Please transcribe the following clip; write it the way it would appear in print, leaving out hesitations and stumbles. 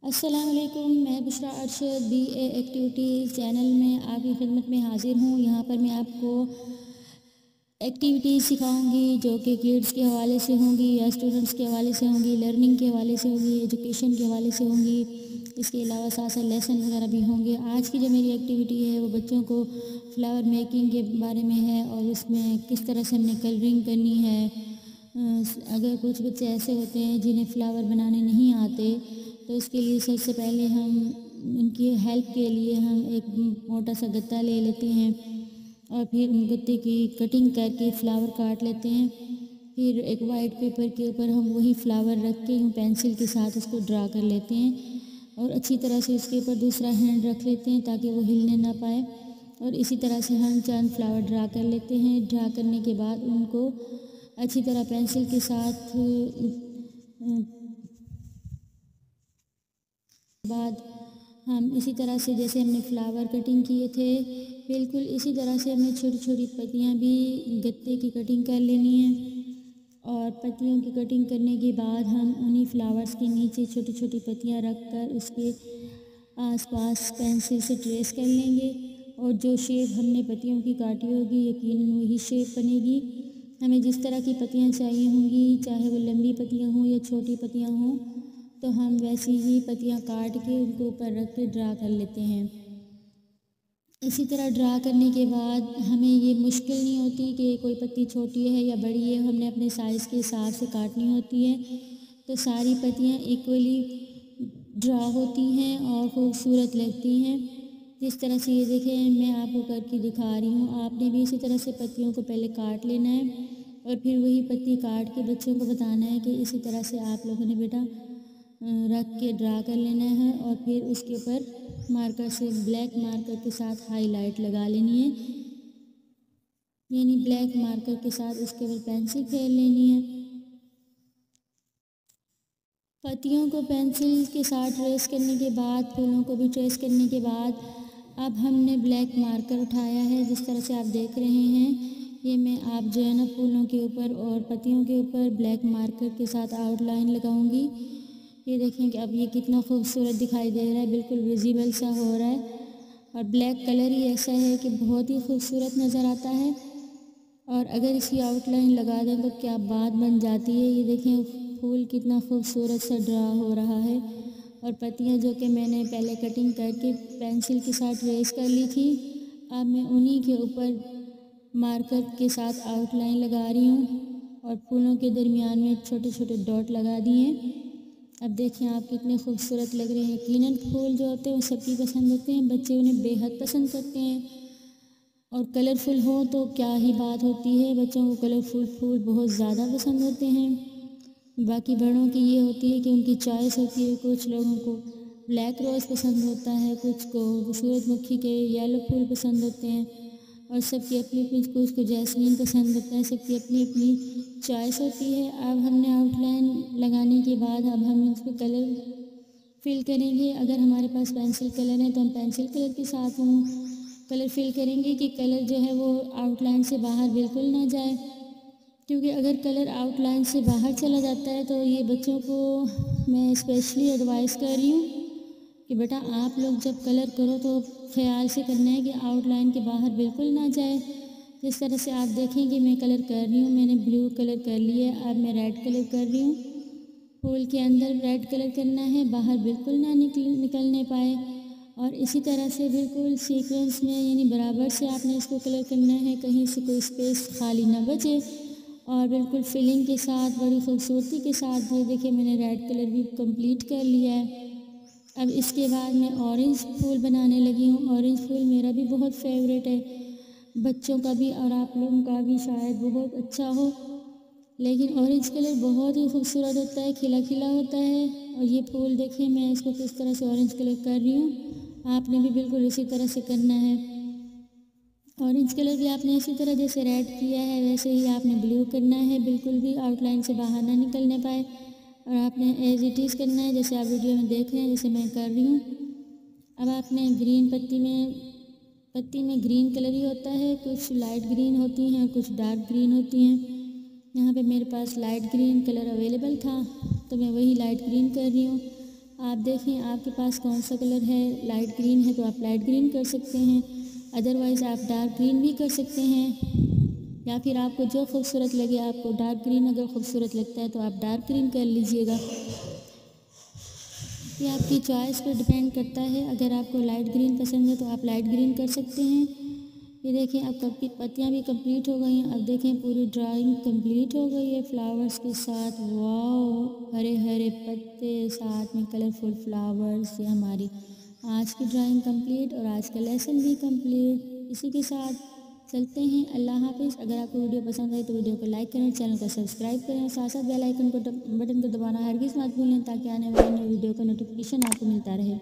अस्सलाम वालेकुम। मैं Bushra Arshad BA activities channel में आपकी खिदमत में हाजिर हूँ। यहाँ पर मैं आपको एक्टिविटीज़ सिखाऊंगी जो कि किड्स के हवाले से होंगी या स्टूडेंट्स के हवाले से होंगी, लर्निंग के हवाले से होंगी, एजुकेशन के हवाले से होंगी। इसके अलावा साथ साथ लेसन वगैरह भी होंगे। आज की जो मेरी एक्टिविटी है वो बच्चों को फ्लावर मेकिंग के बारे में है और उसमें किस तरह से हमने कलरिंग करनी है। अगर कुछ बच्चे ऐसे होते हैं जिन्हें फ्लावर बनाने नहीं आते तो इसके लिए सबसे पहले हम उनकी हेल्प के लिए हम एक मोटा सा गत्ता ले लेते हैं और फिर उन गत्ते की कटिंग करके फ्लावर काट लेते हैं। फिर एक वाइट पेपर के ऊपर हम वही फ्लावर रख के पेंसिल के साथ उसको ड्रा कर लेते हैं और अच्छी तरह से उसके ऊपर दूसरा हैंड रख लेते हैं ताकि वो हिलने ना पाए। और इसी तरह से हम चंद फ्लावर ड्रा कर लेते हैं। ड्रा करने के बाद उनको अच्छी तरह पेंसिल के साथ बाद हम इसी तरह से जैसे हमने फ्लावर कटिंग किए थे बिल्कुल इसी तरह से हमें छोटी छोटी पत्तियां भी गत्ते की कटिंग कर लेनी है। और पत्तियों की कटिंग करने के बाद हम उन्हीं फ्लावर्स के नीचे छोटी छोटी पत्तियां रख कर उसके आसपास पेंसिल से ट्रेस कर लेंगे और जो शेप हमने पत्तियों की काटी होगी यकीनन वही शेप बनेगी। हमें जिस तरह की पत्तियां चाहिए होंगी, चाहे वो लंबी पत्तियां हों या छोटी पत्तियां हों, तो हम वैसी ही पत्तियां काट के उनको ऊपर रख के ड्रा कर लेते हैं। इसी तरह ड्रा करने के बाद हमें ये मुश्किल नहीं होती कि कोई पत्ती छोटी है या बड़ी है, हमने अपने साइज़ के हिसाब से काटनी होती है। तो सारी पत्तियां इक्वली ड्रा होती हैं और ख़ूबसूरत लगती हैं। जिस तरह से ये देखें मैं आपको करके दिखा रही हूँ, आपने भी इसी तरह से पत्तियों को पहले काट लेना है और फिर वही पत्ती काट के बच्चों को बताना है कि इसी तरह से आप लोगों ने बेटा रख के ड्रा कर लेना है और फिर उसके ऊपर मार्कर से ब्लैक मार्कर के साथ हाईलाइट लगा लेनी है, यानी ब्लैक मार्कर के साथ उसके ऊपर पेंसिल फेर लेनी है। पत्तियों को पेंसिल के साथ ट्रेस करने के बाद, फूलों को भी ट्रेस करने के बाद अब हमने ब्लैक मार्कर उठाया है। जिस तरह से आप देख रहे हैं ये मैं आप जो है ना फूलों के ऊपर और पत्तियों के ऊपर ब्लैक मार्कर के साथ आउटलाइन लगाऊंगी। ये देखें कि अब ये कितना खूबसूरत दिखाई दे रहा है, बिल्कुल विजिबल सा हो रहा है और ब्लैक कलर ही ऐसा है कि बहुत ही खूबसूरत नज़र आता है। और अगर इसकी आउटलाइन लगा दें तो क्या बात बन जाती है। ये देखें फूल कितना खूबसूरत सा ड्रा हो रहा है और पत्तियां जो कि मैंने पहले कटिंग करके पेंसिल के साथ ट्रेस कर ली थी, अब मैं उन्हीं के ऊपर मार्कर के साथ आउटलाइन लगा रही हूँ और फूलों के दरमियान में छोटे छोटे डॉट लगा दिए हैं। अब देखिए आप कितने खूबसूरत लग रहे हैं। यकीनन फूल जो होते हैं वो सबकी पसंद होते हैं, बच्चे उन्हें बेहद पसंद करते हैं और कलरफुल हो तो क्या ही बात होती है। बच्चों को कलरफुल फूल बहुत ज़्यादा पसंद होते हैं। बाकी बड़ों की ये होती है कि उनकी चॉइस होती है, कुछ लोगों को ब्लैक रोज़ पसंद होता है, कुछ को सूरजमुखी के येलो फूल पसंद होते हैं और सबकी अपनी अपनी, कुछ को जैस्मीन पसंद होता है, सबकी अपनी अपनी चॉइस होती है। अब हमने आउटलाइन लगाने के बाद अब हम इसको कलर फिल करेंगे। अगर हमारे पास पेंसिल कलर है तो हम पेंसिल कलर के साथ हम कलर फिल करेंगे कि कलर जो है वो आउटलाइन से बाहर बिल्कुल ना जाए, क्योंकि अगर कलर आउटलाइन से बाहर चला जाता है तो ये बच्चों को मैं स्पेशली एडवाइस कर रही हूँ कि बेटा आप लोग जब कलर करो तो ख्याल से करना है कि आउटलाइन के बाहर बिल्कुल ना जाए। जिस तरह से आप देखेंगे मैं कलर कर रही हूँ, मैंने ब्लू कलर कर लिया है, अब मैं रेड कलर कर रही हूँ। फूल के अंदर रेड कलर करना है, बाहर बिल्कुल ना निकलने पाए और इसी तरह से बिल्कुल सीक्वेंस में यानी बराबर से आपने इसको कलर करना है, कहीं से कोई स्पेस खाली ना बचे और बिल्कुल फिलिंग के साथ बड़ी खूबसूरती के साथ। ये देखिए मैंने रेड कलर भी कंप्लीट कर लिया है। अब इसके बाद मैं ऑरेंज फूल बनाने लगी हूँ। ऑरेंज फूल मेरा भी बहुत फेवरेट है, बच्चों का भी और आप लोगों का भी शायद बहुत अच्छा हो। लेकिन ऑरेंज कलर बहुत ही खूबसूरत होता है, खिला खिला होता है। और ये फूल देखें मैं इसको किस तरह से ऑरेंज कलर कर रही हूँ, आपने भी बिल्कुल इसी तरह से करना है। ऑरेंज कलर भी आपने इसी तरह जैसे रेड किया है वैसे ही आपने ब्लू करना है, बिल्कुल भी आउटलाइन से बाहर ना निकलने पाए और आपने एज इट इज़ करना है जैसे आप वीडियो में देख रहे हैं, जैसे मैं कर रही हूँ। अब आपने ग्रीन पत्ती में ग्रीन कलर ही होता है, कुछ लाइट ग्रीन होती हैं, कुछ डार्क ग्रीन होती हैं। यहाँ पे मेरे पास लाइट ग्रीन कलर अवेलेबल था तो मैं वही लाइट ग्रीन कर रही हूँ। आप देखें आपके पास कौन सा कलर है। लाइट ग्रीन है तो आप लाइट ग्रीन कर सकते हैं, अदरवाइज़ आप डार्क ग्रीन भी कर सकते हैं, या फिर आपको जो खूबसूरत लगे। आपको डार्क ग्रीन अगर खूबसूरत लगता है तो आप डार्क ग्रीन कर लीजिएगा। ये आपकी चॉइस पर डिपेंड करता है। अगर आपको लाइट ग्रीन पसंद है तो आप लाइट ग्रीन कर सकते हैं। ये देखें अब पत्तियाँ भी कंप्लीट हो गई हैं। अब देखें पूरी ड्राइंग कंप्लीट हो गई है फ्लावर्स के साथ। वाओ, हरे हरे पत्ते, साथ में कलरफुल फ्लावर्स। ये हमारी आज की ड्राइंग कंप्लीट और आज का लेसन भी कंप्लीट। इसी के साथ चलते हैं। अल्लाह हाफिज़। अगर आपको वीडियो पसंद आए तो वीडियो को लाइक करें, चैनल को सब्सक्राइब करें और साथ साथ बेल आइकन को बटन को दबाना हरगिज़ मत भूलें, ताकि आने वाली नई वीडियो का नोटिफिकेशन आपको मिलता रहे।